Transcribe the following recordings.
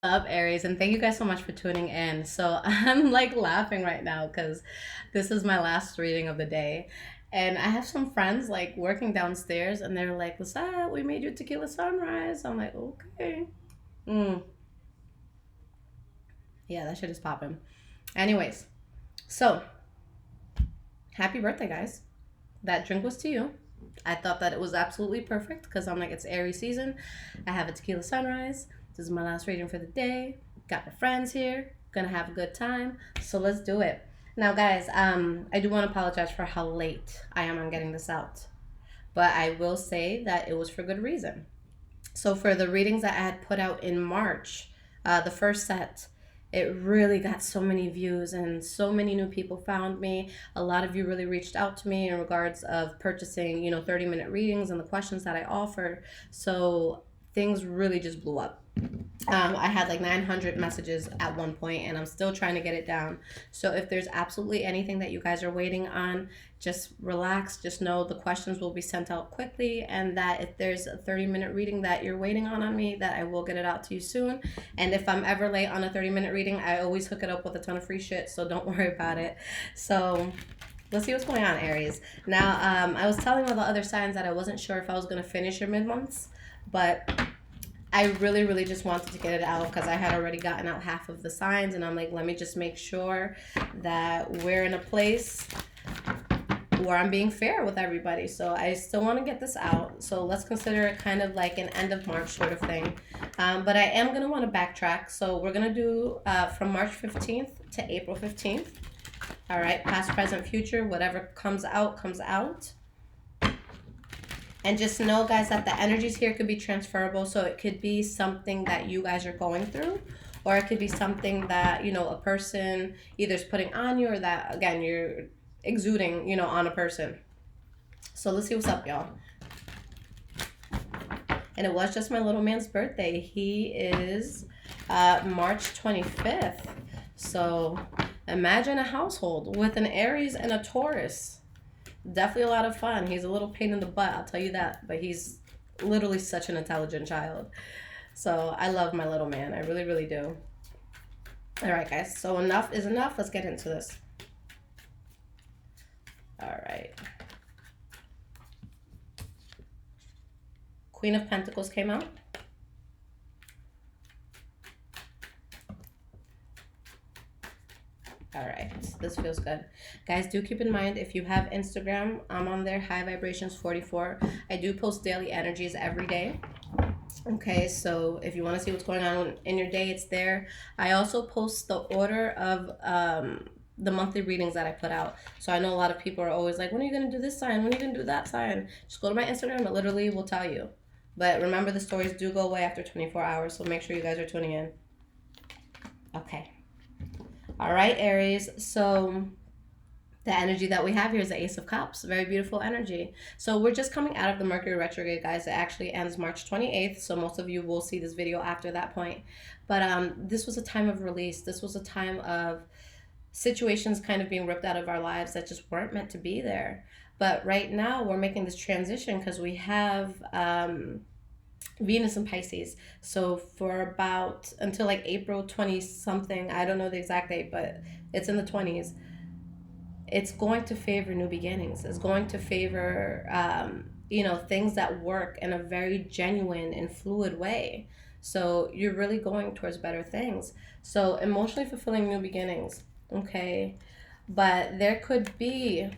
Up, Aries, and thank you guys so much for tuning in. So I'm like laughing right now because this is my last reading of the day. And I have some friends like working downstairs and they're like, Lissette, we made you tequila sunrise. I'm like, okay. Mm, yeah, that shit is popping. Anyways, so happy birthday, guys. That drink was to you. I thought that it was absolutely perfect because I'm like, it's Aries season. I have a tequila sunrise. This is my last reading for the day. Got my friends here. Gonna have a good time. So let's do it. Now, guys, I do want to apologize for how late I am on getting this out. But I will say that it was for good reason. So for the readings that I had put out in March, the first set, it really got so many views and so many new people found me. A lot of you really reached out to me in regards of purchasing, 30-minute readings and the questions that I offered. So things really just blew up. I had like 900 messages at one point, and I'm still trying to get it down. So if there's absolutely anything that you guys are waiting on, just relax. Just know the questions will be sent out quickly, and that if there's a 30-minute reading that you're waiting on me, that I will get it out to you soon. And if I'm ever late on a 30-minute reading, I always hook it up with a ton of free shit, so don't worry about it. So let's see what's going on, Aries. Now, I was telling all the other signs that I wasn't sure if I was going to finish your mid-months, but I really, really just wanted to get it out because I had already gotten out half of the signs, and I'm like, let me just make sure that we're in a place where I'm being fair with everybody. So I still want to get this out. So let's consider it kind of like an end of March sort of thing. But I am going to want to backtrack. So we're going to do from March 15th to April 15th. All right, past, present, future, whatever comes out, comes out. And just know, guys, that the energies here could be transferable. So it could be something that you guys are going through, or it could be something that, a person either is putting on you, or that, again, you're exuding, on a person. So let's see what's up, y'all. And it was just my little man's birthday. He is March 25th. So imagine a household with an Aries and a Taurus. Definitely a lot of fun. He's a little pain in the butt, I'll tell you that. But he's literally such an intelligent child. So I love my little man. I really, really do. All right, guys. So enough is enough. Let's get into this. All right. Queen of Pentacles came out. All right, this feels good. Guys, do keep in mind, if you have Instagram, I'm on there, High Vibrations 44. I do post daily energies every day. Okay, so if you want to see what's going on in your day, it's there. I also post the order of the monthly readings that I put out. So I know a lot of people are always like, when are you going to do this sign? When are you going to do that sign? Just go to my Instagram. It literally will tell you. But remember, the stories do go away after 24 hours, so make sure you guys are tuning in. Okay. All right, Aries. So the energy that we have here is the Ace of Cups. Very beautiful energy. So we're just coming out of the Mercury retrograde, guys. It actually ends March 28th. So most of you will see this video after that point. But this was a time of release. This was a time of situations kind of being ripped out of our lives that just weren't meant to be there. But right now we're making this transition because we have Venus in Pisces. So for about until like April 20 something, I don't know the exact date, but it's in the 20s. It's going to favor new beginnings. It's going to favor, things that work in a very genuine and fluid way. So you're really going towards better things. So emotionally fulfilling new beginnings. Okay. But there could be,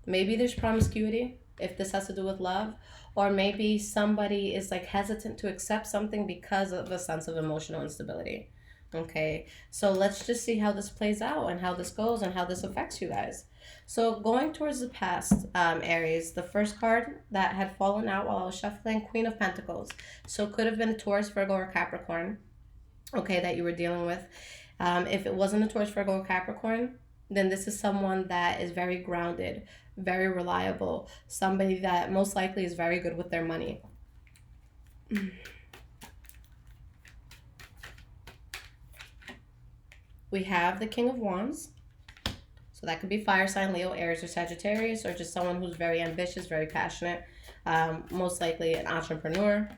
maybe there's promiscuity if this has to do with love, or maybe somebody is like hesitant to accept something because of a sense of emotional instability. Okay, so let's just see how this plays out and how this goes and how this affects you guys. So going towards the past, Aries, the first card that had fallen out while I was shuffling, Queen of Pentacles. So it could have been a Taurus, Virgo, or Capricorn, okay, that you were dealing with. If it wasn't a Taurus, Virgo, or Capricorn, then this is someone that is very grounded, very reliable, somebody that most likely is very good with their money. We have the King of Wands. So that could be fire sign, Leo, Aries, or Sagittarius, or just someone who's very ambitious, very passionate, most likely an entrepreneur.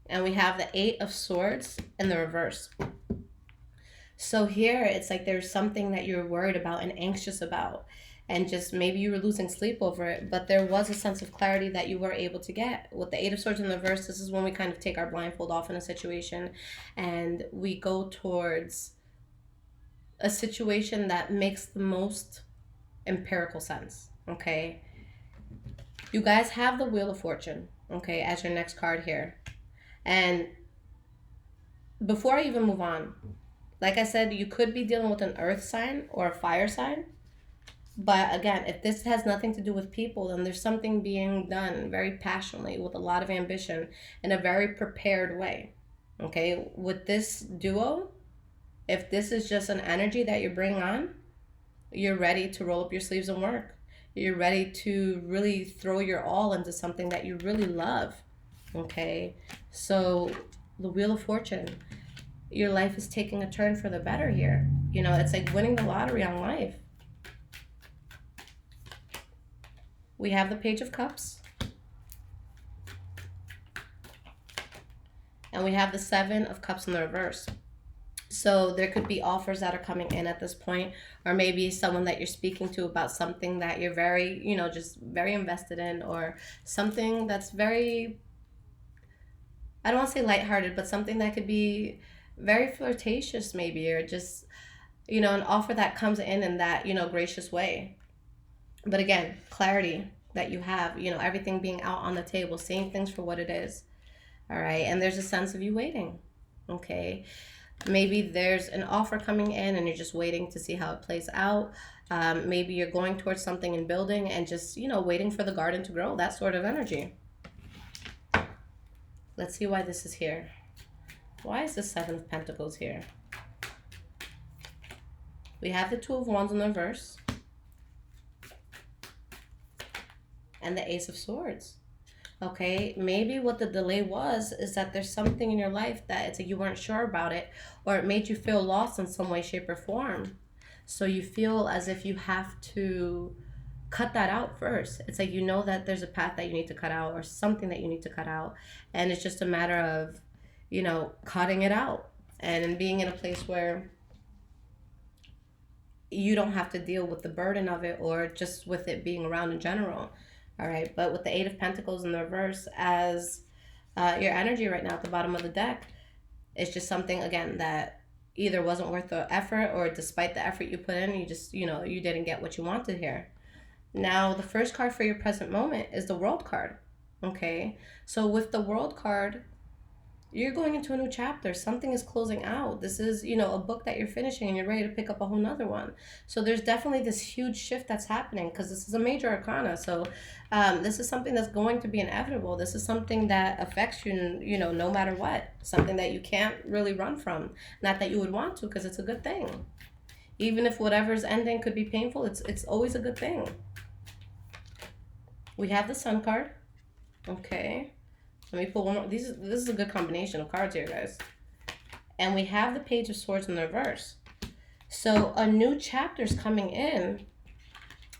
And we have the Eight of Swords in the reverse. So here it's like there's something that you're worried about and anxious about, and just maybe you were losing sleep over it, but there was a sense of clarity that you were able to get. With the Eight of Swords in the reverse, this is when we kind of take our blindfold off in a situation and we go towards a situation that makes the most empirical sense, okay? You guys have the Wheel of Fortune, okay, as your next card here. And before I even move on, like I said, you could be dealing with an earth sign or a fire sign. But again, if this has nothing to do with people, then there's something being done very passionately with a lot of ambition in a very prepared way. Okay, with this duo, if this is just an energy that you're bringing on, you're ready to roll up your sleeves and work. You're ready to really throw your all into something that you really love. Okay, so the Wheel of Fortune, your life is taking a turn for the better here. You know, it's like winning the lottery on life. We have the Page of Cups. And we have the Seven of Cups in the reverse. So there could be offers that are coming in at this point, or maybe someone that you're speaking to about something that you're very, you know, just very invested in, or something that's very, I don't want to say lighthearted, but something that could be very flirtatious maybe, or just, you know, an offer that comes in that, you know, gracious way. But again, clarity that you have, you know, everything being out on the table, seeing things for what it is. All right. And there's a sense of you waiting. Okay. Maybe there's an offer coming in and you're just waiting to see how it plays out. Maybe you're going towards something in building and just, you know, waiting for the garden to grow, that sort of energy. Let's see why this is here. Why is the Seven of Pentacles here? We have the Two of Wands in the reverse. And the Ace of Swords. Okay, maybe what the delay was is that there's something in your life that it's like you weren't sure about it, or it made you feel lost in some way, shape, or form. So you feel as if you have to cut that out first. It's like you know that there's a path that you need to cut out or something that you need to cut out. And it's just a matter of, you know, cutting it out and being in a place where you don't have to deal with the burden of it or just with it being around in general. All right, but with the Eight of Pentacles in the reverse as your energy right now at the bottom of the deck, it's just something, again, that either wasn't worth the effort, or despite the effort you put in, you just, you know, you didn't get what you wanted here. Now, the first card for your present moment is the World card. Okay, so with the World card, you're going into a new chapter. Something is closing out. This is, you know, a book that you're finishing and you're ready to pick up a whole nother one. So there's definitely this huge shift that's happening because this is a major arcana. So this is something that's going to be inevitable. This is something that affects you, you know, no matter what. Something that you can't really run from. Not that you would want to, because it's a good thing. Even if whatever's ending could be painful, it's always a good thing. We have the Sun card. Okay. Let me pull one more. This is a good combination of cards here, guys. And we have the Page of Swords in the reverse. So a new chapter's coming in.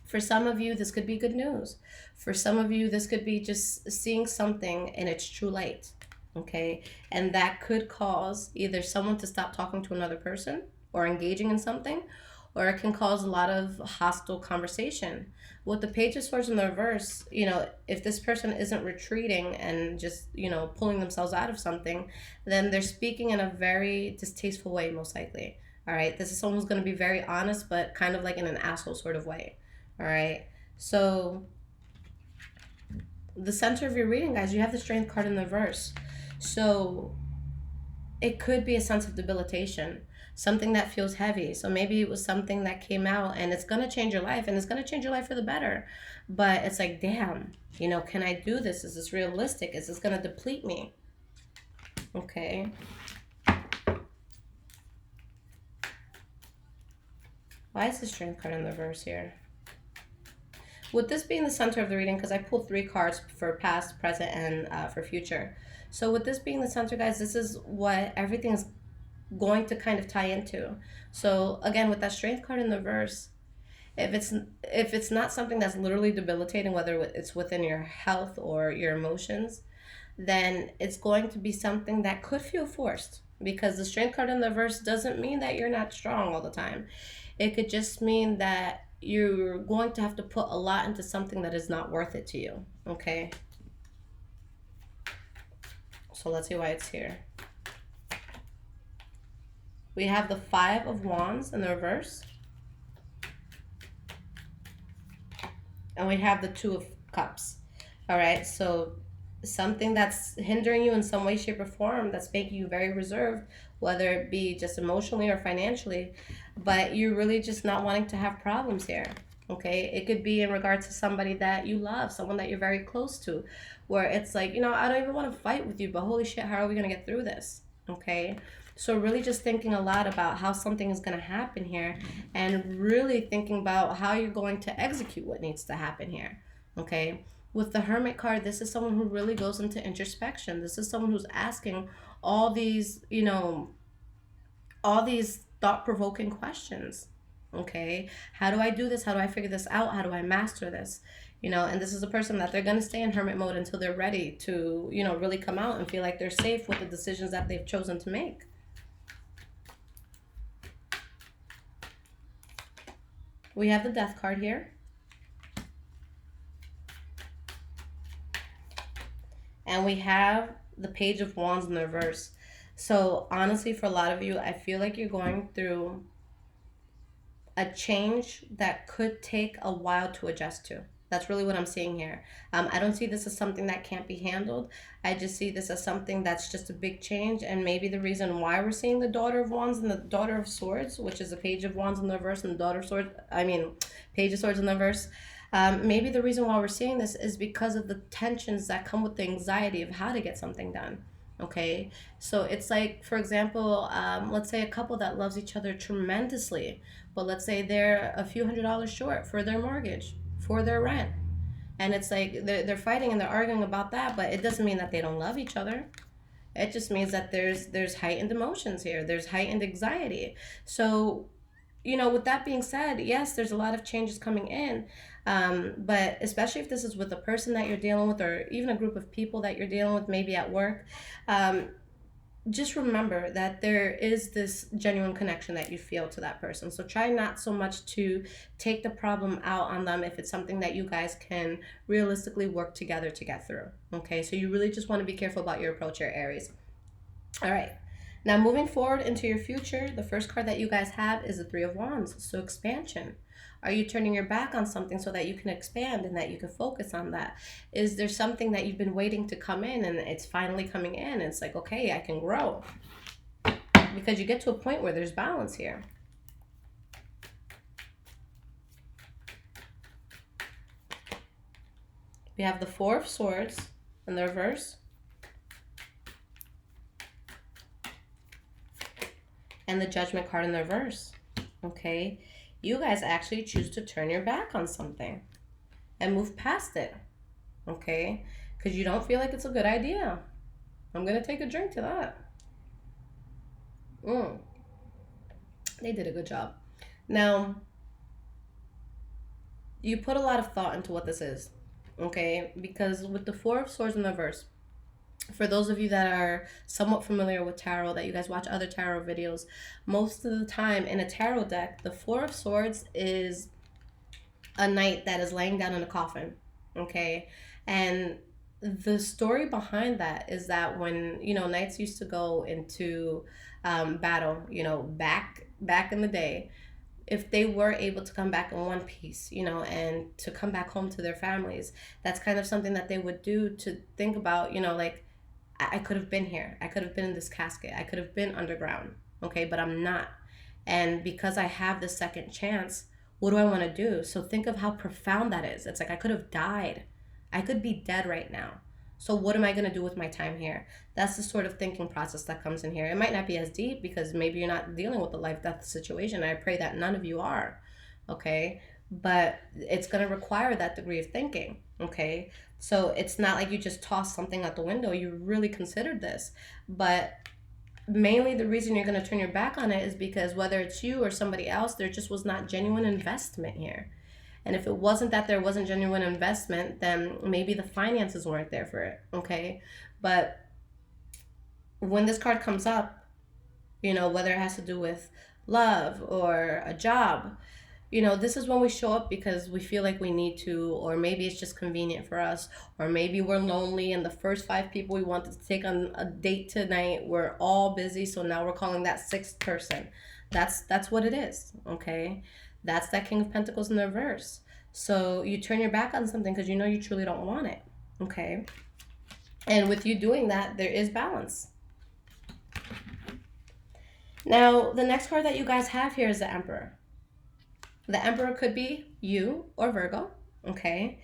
For some of you, this could be good news. For some of you, this could be just seeing something in its true light. Okay? And that could cause either someone to stop talking to another person or engaging in something, or it can cause a lot of hostile conversation. With the Page of Swords in the reverse, you know, if this person isn't retreating and just, you know, pulling themselves out of something, then they're speaking in a very distasteful way, most likely. All right, this is someone who's going to be very honest, but kind of like in an asshole sort of way. All right, so the center of your reading, guys, you have the Strength card in the reverse. So it could be a sense of debilitation, something that feels heavy. So maybe it was something that came out and it's going to change your life, and it's going to change your life for the better. But it's like, damn, you know, can I do this? Is this realistic? Is this going to deplete me? Okay. Why is the Strength card in the reverse here? With this being the center of the reading, because I pulled 3 cards for past, present, and for future. So with this being the center, guys, this is what everything is going to kind of tie into. So again, with that Strength card in the verse, if it's not something that's literally debilitating, whether it's within your health or your emotions, then it's going to be something that could feel forced, because the Strength card in the reverse doesn't mean that you're not strong all the time. It could just mean that you're going to have to put a lot into something that is not worth it to you, okay? So let's see why it's here. We have the Five of Wands in the reverse. And we have the Two of Cups. All right, so something that's hindering you in some way, shape, or form, that's making you very reserved, whether it be just emotionally or financially, but you're really just not wanting to have problems here. Okay, it could be in regards to somebody that you love, someone that you're very close to, where it's like, you know, I don't even want to fight with you, but holy shit, how are we going to get through this? Okay, so really just thinking a lot about how something is going to happen here, and really thinking about how you're going to execute what needs to happen here. Okay, with the Hermit card, this is someone who really goes into introspection. This is someone who's asking all these, you know, all these thought-provoking questions. Okay, how do I do this? How do I figure this out? How do I master this? You know, and this is a person that they're going to stay in hermit mode until they're ready to, you know, really come out and feel like they're safe with the decisions that they've chosen to make. We have the Death card here. And we have the Page of Wands in the reverse. So honestly, for a lot of you, I feel like you're going through a change that could take a while to adjust to. That's really what I'm seeing here. I don't see this as something that can't be handled. I just see this as something that's just a big change, and maybe the reason why we're seeing the Daughter of Wands and the Daughter of Swords, which is the Page of Wands in the reverse and the Daughter of Swords, Page of Swords in the reverse. Maybe the reason why we're seeing this is because of the tensions that come with the anxiety of how to get something done. Okay, so it's like, for example, let's say a couple that loves each other tremendously, but let's say they're a few $100s short for their mortgage, for their rent, and it's like they're fighting and they're arguing about that, but it doesn't mean that they don't love each other. It just means that there's heightened emotions here, there's heightened anxiety. So, you know, with that being said, yes, there's a lot of changes coming in, but especially if this is with a person that you're dealing with, or even a group of people that you're dealing with, maybe at work, just remember that there is this genuine connection that you feel to that person. So try not so much to take the problem out on them if it's something that you guys can realistically work together to get through. Okay, so you really just want to be careful about your approach here, Aries. All right. Now, moving forward into your future, the first card that you guys have is the Three of Wands. So expansion. Are you turning your back on something so that you can expand and that you can focus on that? Is there something that you've been waiting to come in and it's finally coming in? And it's like, okay, I can grow. Because you get to a point where there's balance here. We have the Four of Swords in the reverse. And the Judgment card in the reverse. Okay, you guys actually choose to turn your back on something and move past it. Okay, because you don't feel like it's a good idea. I'm gonna take a drink to that. They did a good job. Now, you put a lot of thought into what this is. Okay, because with the Four of Swords in the reverse, for those of you that are somewhat familiar with tarot, that you guys watch other tarot videos, most of the time in a tarot deck, the Four of Swords is a knight that is laying down in a coffin. Okay, and the story behind that is that when, you know, knights used to go into battle, you know, back in the day, if they were able to come back in one piece, you know, and to come back home to their families, that's kind of something that they would do to think about, you know, like, I could have been here. I could have been in this casket. I could have been underground. Okay, but I'm not. And because I have this second chance, what do I want to do? So think of how profound that is. It's like I could have died. I could be dead right now. So what am I going to do with my time here? That's the sort of thinking process that comes in here. It might not be as deep because maybe you're not dealing with a life-death situation. I pray that none of you are. Okay, but it's going to require that degree of thinking. Okay, so it's not like you just toss something out the window. You really considered this. But mainly the reason you're going to turn your back on it is because whether it's you or somebody else, there just was not genuine investment here. And if it wasn't that there wasn't genuine investment, then maybe the finances weren't there for it. Okay, But when this card comes up, you know, whether it has to do with love or a job, you know, this is when we show up because we feel like we need to, or maybe it's just convenient for us, or maybe we're lonely and the first 5 people we wanted to take on a date tonight were all busy, so now we're calling that 6th person. That's what it is, okay? That's that King of Pentacles in the reverse. So you turn your back on something because you know you truly don't want it, okay? And with you doing that, there is balance. Now, the next card that you guys have here is the Emperor. The Emperor could be you or Virgo, okay?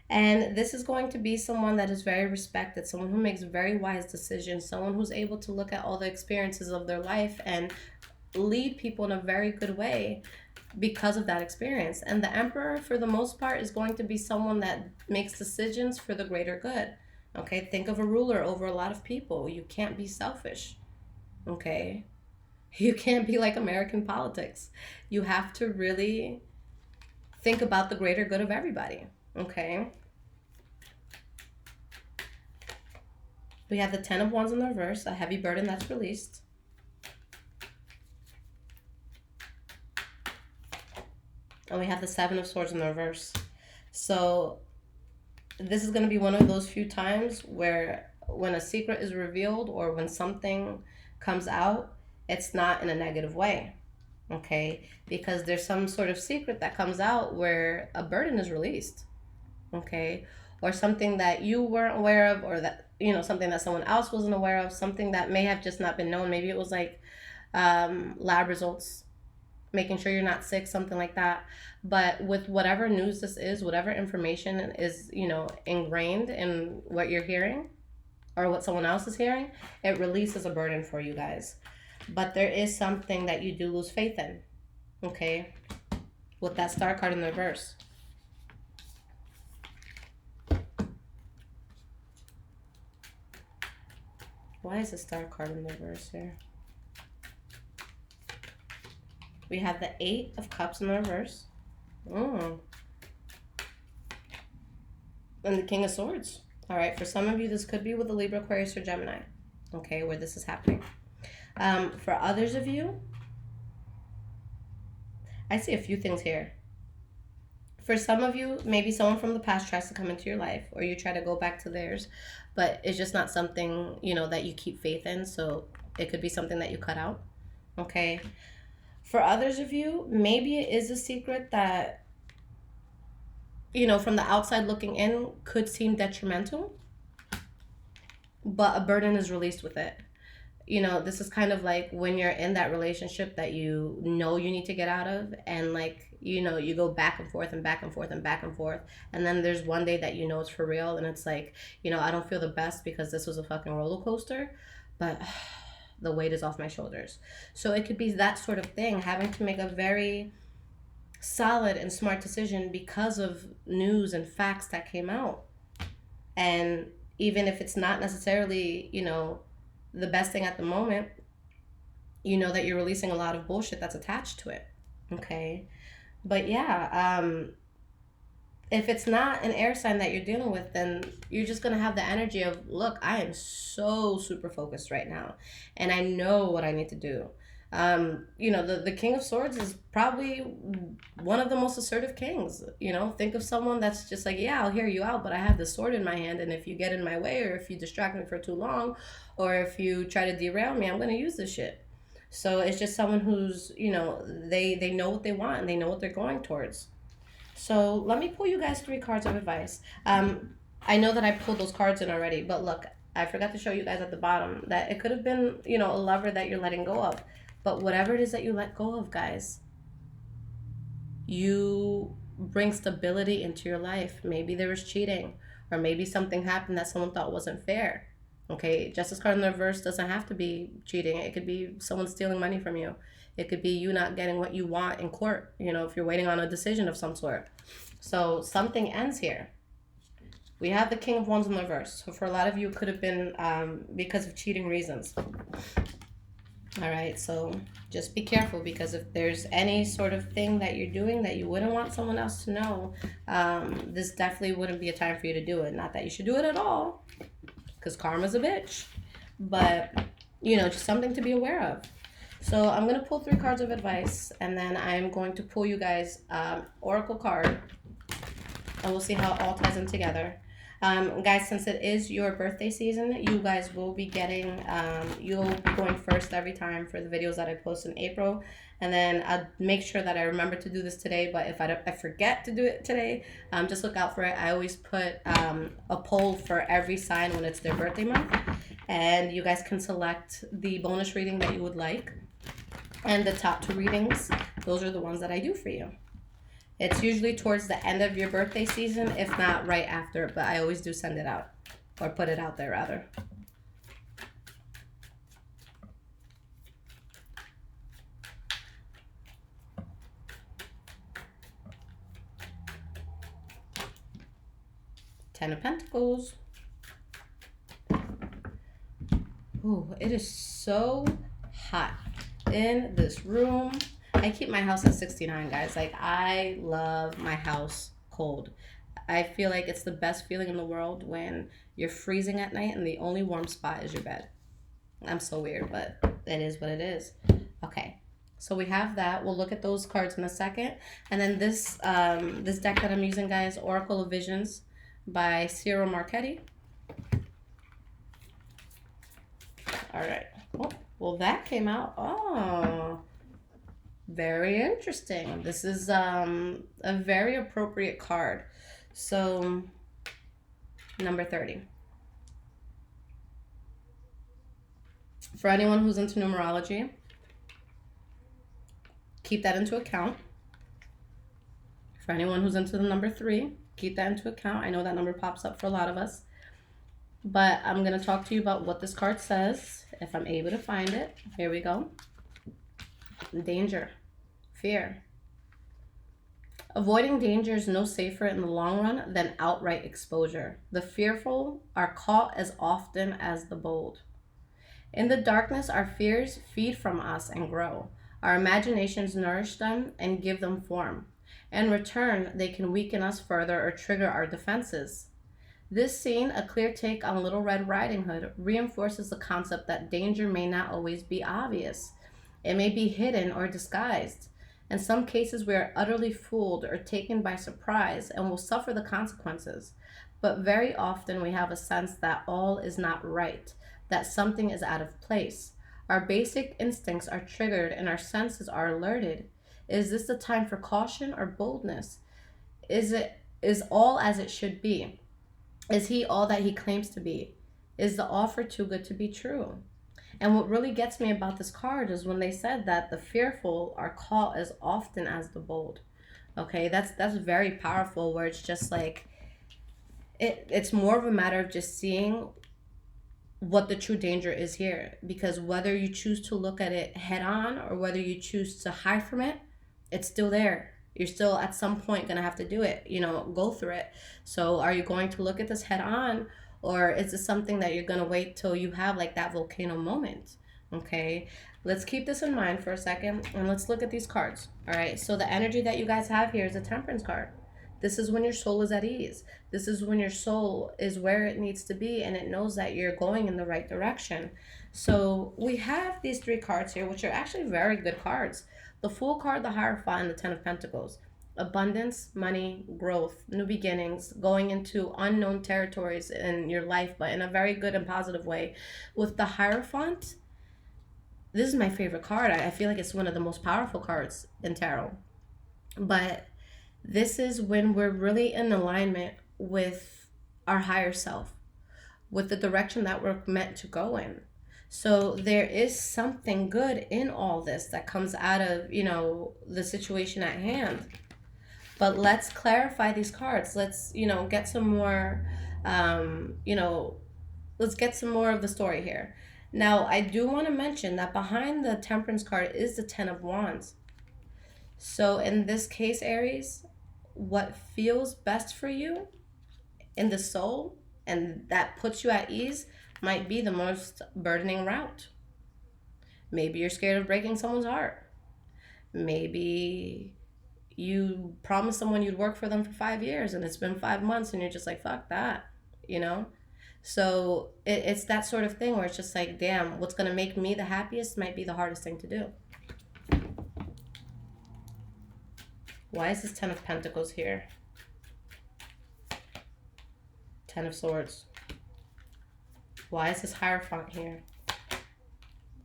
And this is going to be someone that is very respected, someone who makes very wise decisions, someone who's able to look at all the experiences of their life and lead people in a very good way because of that experience. And the Emperor, for the most part, is going to be someone that makes decisions for the greater good, okay? Think of a ruler over a lot of people. You can't be selfish, okay? You can't be like American politics. You have to really think about the greater good of everybody, okay? We have the 10 of Wands in the reverse, a heavy burden that's released. And we have the 7 of Swords in the reverse. So this is going to be one of those few times where when a secret is revealed or when something comes out, it's not in a negative way, okay? Because there's some sort of secret that comes out where a burden is released, okay? Or something that you weren't aware of, or that, you know, something that someone else wasn't aware of, something that may have just not been known. Maybe it was like lab results, making sure you're not sick, something like that. But with whatever news this is, whatever information is, you know, ingrained in what you're hearing or what someone else is hearing, it releases a burden for you guys. But there is something that you do lose faith in, okay? With that Star card in the reverse. Why is the Star card in the reverse here? We have the 8 of Cups in the reverse. And the King of Swords. All right, for some of you, this could be with a Libra, Aquarius, or Gemini, okay, where this is happening. For others of you, I see a few things here. For some of you, maybe someone from the past tries to come into your life, or you try to go back to theirs, but it's just not something, you know, that you keep faith in, so it could be something that you cut out, okay? For others of you, maybe it is a secret that, you know, from the outside looking in could seem detrimental, but a burden is released with it. You know, this is kind of like when you're in that relationship that you know you need to get out of, and like, you know, you go back and forth and back and forth and back and forth, and then there's one day that you know it's for real, and it's like, you know, I don't feel the best because this was a fucking roller coaster, but the weight is off my shoulders. So it could be that sort of thing, having to make a very solid and smart decision because of news and facts that came out. And even if it's not necessarily, you know, the best thing at the moment, you know that you're releasing a lot of bullshit that's attached to it, okay? But yeah, if it's not an air sign that you're dealing with, then you're just going to have the energy of, look, I am so super focused right now, and I know what I need to do. You know, the King of Swords is probably one of the most assertive kings. You know, think of someone that's just like, yeah, I'll hear you out, but I have this sword in my hand, and if you get in my way, or if you distract me for too long, or if you try to derail me, I'm going to use this shit. So it's just someone who's, you know, they know what they want, and they know what they're going towards. So let me pull you guys 3 cards of advice. I know that I pulled those cards in already, but look, I forgot to show you guys at the bottom that it could have been, you know, a lover that you're letting go of. But whatever it is that you let go of, guys, you bring stability into your life. Maybe there was cheating, or maybe something happened that someone thought wasn't fair. Okay, Justice card in the reverse doesn't have to be cheating. It could be someone stealing money from you. It could be you not getting what you want in court, you know, if you're waiting on a decision of some sort. So something ends here. We have the King of Wands in the reverse. So for a lot of you, it could have been because of cheating reasons. All right, so just be careful, because if there's any sort of thing that you're doing that you wouldn't want someone else to know, this definitely wouldn't be a time for you to do it. Not that you should do it at all, because karma's a bitch. But, you know, just something to be aware of. So I'm going to pull 3 cards of advice, and then I'm going to pull you guys oracle card, and we'll see how it all ties in together. Guys, since it is your birthday season, you guys will be getting, you'll be going first every time for the videos that I post in April. And then I'll make sure that I remember to do this today. But if I forget to do it today, just look out for it. I always put a poll for every sign when it's their birthday month. And you guys can select the bonus reading that you would like. And the top 2 readings, those are the ones that I do for you. It's usually towards the end of your birthday season, if not right after, but I always do send it out, or put it out there rather. Ten of Pentacles. Ooh, it is so hot in this room. I keep my house at 69, guys. Like, I love my house cold. I feel like it's the best feeling in the world when you're freezing at night and the only warm spot is your bed. I'm so weird, but it is what it is. Okay, so we have that. We'll look at those cards in a second. And then this this deck that I'm using, guys, Oracle of Visions by Cyril Marchetti. All right. Oh, well, that came out. Oh, very interesting. This is a very appropriate card. So, number 30. For anyone who's into numerology, keep that into account. For anyone who's into the number 3, keep that into account. I know that number pops up for a lot of us. But I'm going to talk to you about what this card says, if I'm able to find it. Here we go. Danger. Fear. Avoiding danger is no safer in the long run than outright exposure. The fearful are caught as often as the bold. In the darkness, our fears feed from us and grow. Our imaginations nourish them and give them form. In return, they can weaken us further or trigger our defenses. This scene, a clear take on Little Red Riding Hood, reinforces the concept that danger may not always be obvious. It may be hidden or disguised. In some cases, we are utterly fooled or taken by surprise and will suffer the consequences. But very often we have a sense that all is not right, that something is out of place. Our basic instincts are triggered and our senses are alerted. Is this the time for caution or boldness? Is all as it should be? Is he all that he claims to be? Is the offer too good to be true? And what really gets me about this card is when they said that the fearful are caught as often as the bold. Okay, that's very powerful, where it's just like, it's more of a matter of just seeing what the true danger is here. Because whether you choose to look at it head on or whether you choose to hide from it, it's still there. You're still at some point going to have to do it, go through it. So are you going to look at this head on? Or is this something that you're going to wait till you have like that volcano moment? Okay, let's keep this in mind for a second and let's look at these cards. All right, so the energy that you guys have here is a Temperance card. This is when your soul is at ease. This is when your soul is where it needs to be and it knows that you're going in the right direction. So we have these 3 cards here, which are actually very good cards. The Fool card, the Hierophant, and the Ten of Pentacles. Abundance, money, growth, new beginnings, going into unknown territories in your life, but in a very good and positive way. With the Hierophant, this is my favorite card. I feel like it's one of the most powerful cards in tarot. But this is when we're really in alignment with our higher self, with the direction that we're meant to go in. So there is something good in all this that comes out of, the situation at hand. But let's clarify these cards. Let's, get some more, let's get some more of the story here. Now, I do want to mention that behind the Temperance card is the Ten of Wands. So in this case, Aries, what feels best for you in the soul and that puts you at ease might be the most burdening route. Maybe you're scared of breaking someone's heart. Maybe you promised someone you'd work for them for 5 years and it's been 5 months and you're just like, fuck that, So it's that sort of thing where it's just like, damn, what's going to make me the happiest might be the hardest thing to do. Why is this 10 of Pentacles here? 10 of Swords. Why is this Hierophant here?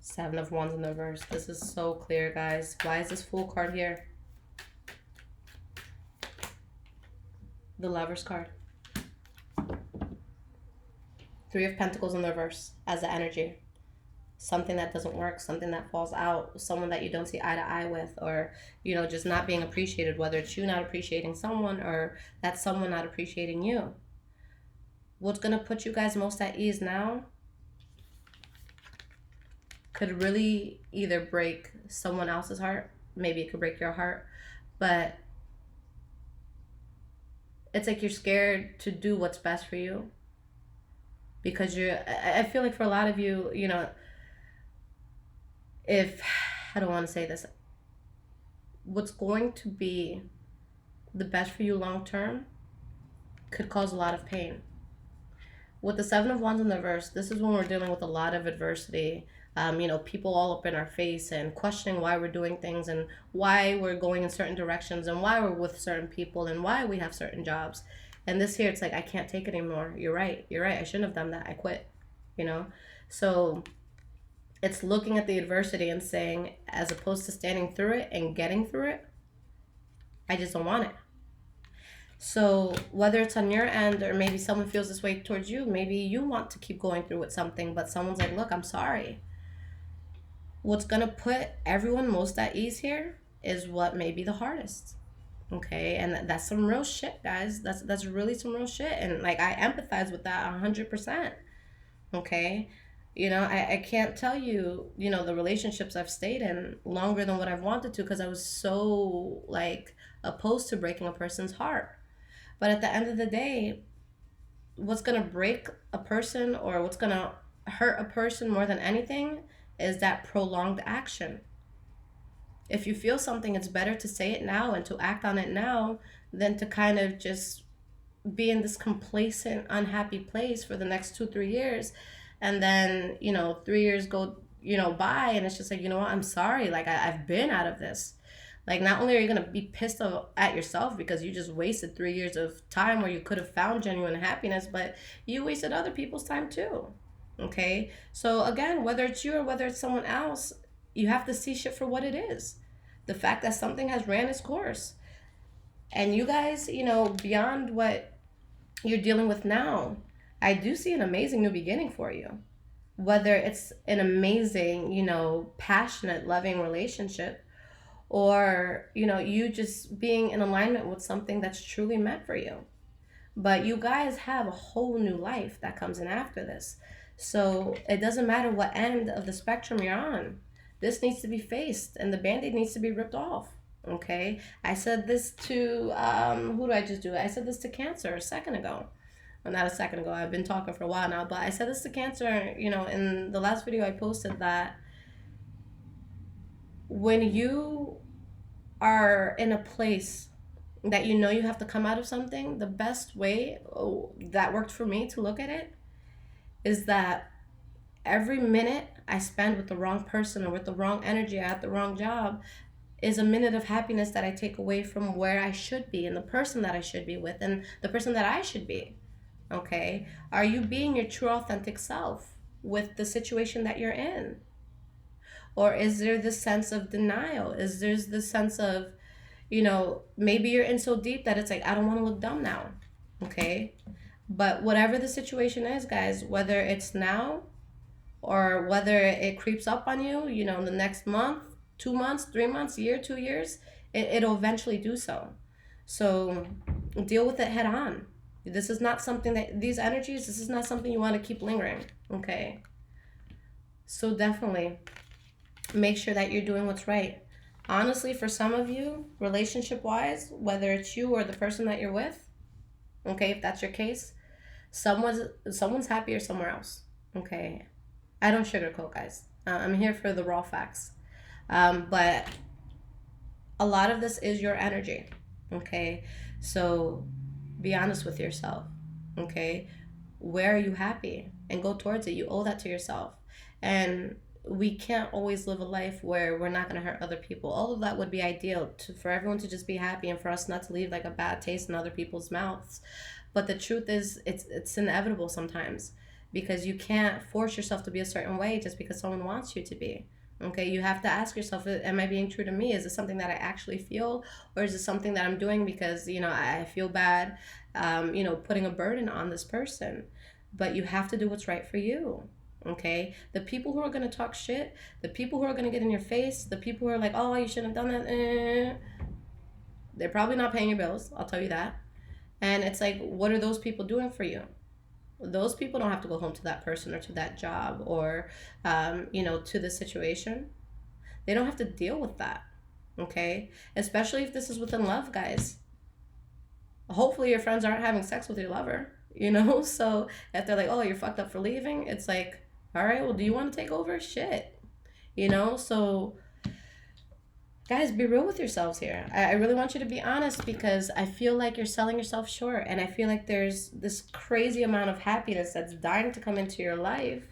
7 of Wands in the reverse. This is so clear, guys. Why is this Fool card here? The Lover's card. 3 of Pentacles in the reverse as the energy. Something that doesn't work, something that falls out, someone that you don't see eye to eye with, or, you know, just not being appreciated, whether it's you not appreciating someone or that someone not appreciating you. What's going to put you guys most at ease now could really either break someone else's heart, maybe it could break your heart, but it's like you're scared to do what's best for you. Because I feel like for a lot of you, you know, I don't want to say this, what's going to be the best for you long term could cause a lot of pain. With the 7 of Wands in the reverse, this is when we're dealing with a lot of adversity. You know, people all up in our face and questioning why we're doing things and why we're going in certain directions and why we're with certain people and why we have certain jobs. And this here, it's like, I can't take it anymore. You're right. I shouldn't have done that. I quit, you know? So it's looking at the adversity and saying, as opposed to standing through it and getting through it, I just don't want it. So whether it's on your end or maybe someone feels this way towards you, maybe you want to keep going through with something, but someone's like, look, I'm sorry. What's going to put everyone most at ease here is what may be the hardest. Okay, and that's some real shit, guys. That's really some real shit, and like I empathize with that 100%. Okay, you know, I can't tell you, you know, the relationships I've stayed in longer than what I've wanted to because I was so like opposed to breaking a person's heart. But at the end of the day, what's gonna break a person or what's gonna hurt a person more than anything is that prolonged action. If you feel something, it's better to say it now and to act on it now than to kind of just be in this complacent, unhappy place for the next 2-3 years. And then, you know, 3 years go, you know, by and it's just like, you know what, I'm sorry. Like I've been out of this. Like not only are you going to be pissed at yourself because you just wasted 3 years of time where you could have found genuine happiness, but you wasted other people's time too. Okay. So again, whether it's you or whether it's someone else, you have to see shit for what it is. The fact that something has ran its course. And you guys, you know, beyond what you're dealing with now, I do see an amazing new beginning for you. Whether it's an amazing, you know, passionate, loving relationship, or, you know, you just being in alignment with something that's truly meant for you. But you guys have a whole new life that comes in after this. So it doesn't matter what end of the spectrum you're on. This needs to be faced and the Band-Aid needs to be ripped off. Okay? I said this to, who do I just do? I said this to Cancer a second ago. Well, not a second ago. I've been talking for a while now. But I said this to Cancer, you know, in the last video I posted that when you are in a place that you know you have to come out of something, the best way that worked for me to look at it is that every minute I spend with the wrong person or with the wrong energy at the wrong job is a minute of happiness that I take away from where I should be and the person that I should be with and the person that I should be. Okay? Are you being your true authentic self with the situation that you're in? Or is there this sense of denial? Is there this sense of, you know, maybe you're in so deep that it's like, I don't want to look dumb now. Okay? But whatever the situation is, guys, whether it's now or whether it creeps up on you, you know, in the next month, 2 months, 3 months, year, 2 years, it'll eventually do so. So deal with it head on. This is not something that, these energies, this is not something you want to keep lingering. Okay? So definitely make sure that you're doing what's right. Honestly, for some of you, relationship-wise, whether it's you or the person that you're with, okay, if that's your case, someone's happier somewhere else. Okay? I don't sugarcoat, guys. I'm here for the raw facts. But a lot of this is your energy. Okay? So be honest with yourself. Okay? where are you happy, and go towards it. You owe that to yourself. And we can't always live a life where we're not going to hurt other people. All of that would be ideal, for everyone to just be happy and for us not to leave like a bad taste in other people's mouths. But the truth is, it's inevitable sometimes, because you can't force yourself to be a certain way just because someone wants you to be. Okay, you have to ask yourself, am I being true to me? Is it something that I actually feel, or is it something that I'm doing because, I feel bad, putting a burden on this person? But you have to do what's right for you. Okay, the people who are going to talk shit, the people who are going to get in your face, the people who are like, oh, you shouldn't have done that, they're probably not paying your bills, I'll tell you that. And it's like, what are those people doing for you? Those people don't have to go home to that person or to that job or to the situation. They don't have to deal with that. Okay, especially if this is within love, guys. Hopefully your friends aren't having sex with your lover, so if they're like, oh, you're fucked up for leaving, it's like, all right, well, do you want to take over? Shit. So guys, be real with yourselves here. I really want you to be honest, because I feel like you're selling yourself short, and I feel like there's this crazy amount of happiness that's dying to come into your life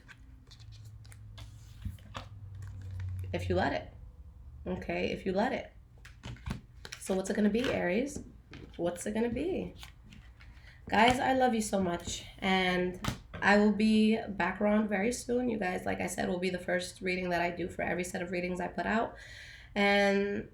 if you let it. Okay, if you let it. So what's it going to be, Aries? What's it going to be? Guys, I love you so much, and I will be back around very soon. You guys, like I said, will be the first reading that I do for every set of readings I put out. And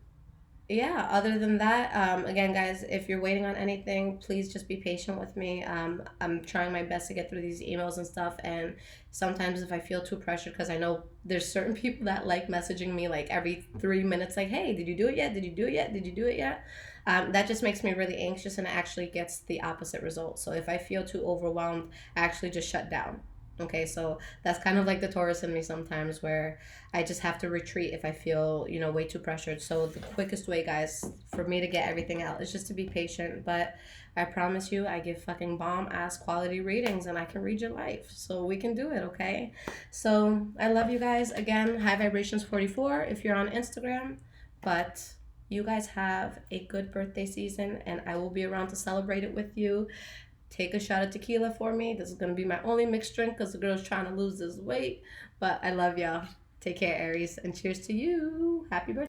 yeah, other than that, again, guys, if you're waiting on anything, please just be patient with me. I'm trying my best to get through these emails and stuff, and sometimes if I feel too pressured, because I know there's certain people that like messaging me like every 3 minutes, like, hey, did you do it yet? Did you do it yet? Did you do it yet? That just makes me really anxious, and it actually gets the opposite result. So if I feel too overwhelmed, I actually just shut down. Okay, so that's kind of like the Taurus in me sometimes, where I just have to retreat if I feel, way too pressured. So the quickest way, guys, for me to get everything out is just to be patient. But I promise you, I give fucking bomb-ass quality readings, and I can read your life. So we can do it, okay? So I love you guys. Again, High Vibrations 44 if you're on Instagram. But you guys have a good birthday season, and I will be around to celebrate it with you. Take a shot of tequila for me. This is going to be my only mixed drink because the girl's trying to lose this weight. But I love y'all. Take care, Aries. And cheers to you. Happy birthday.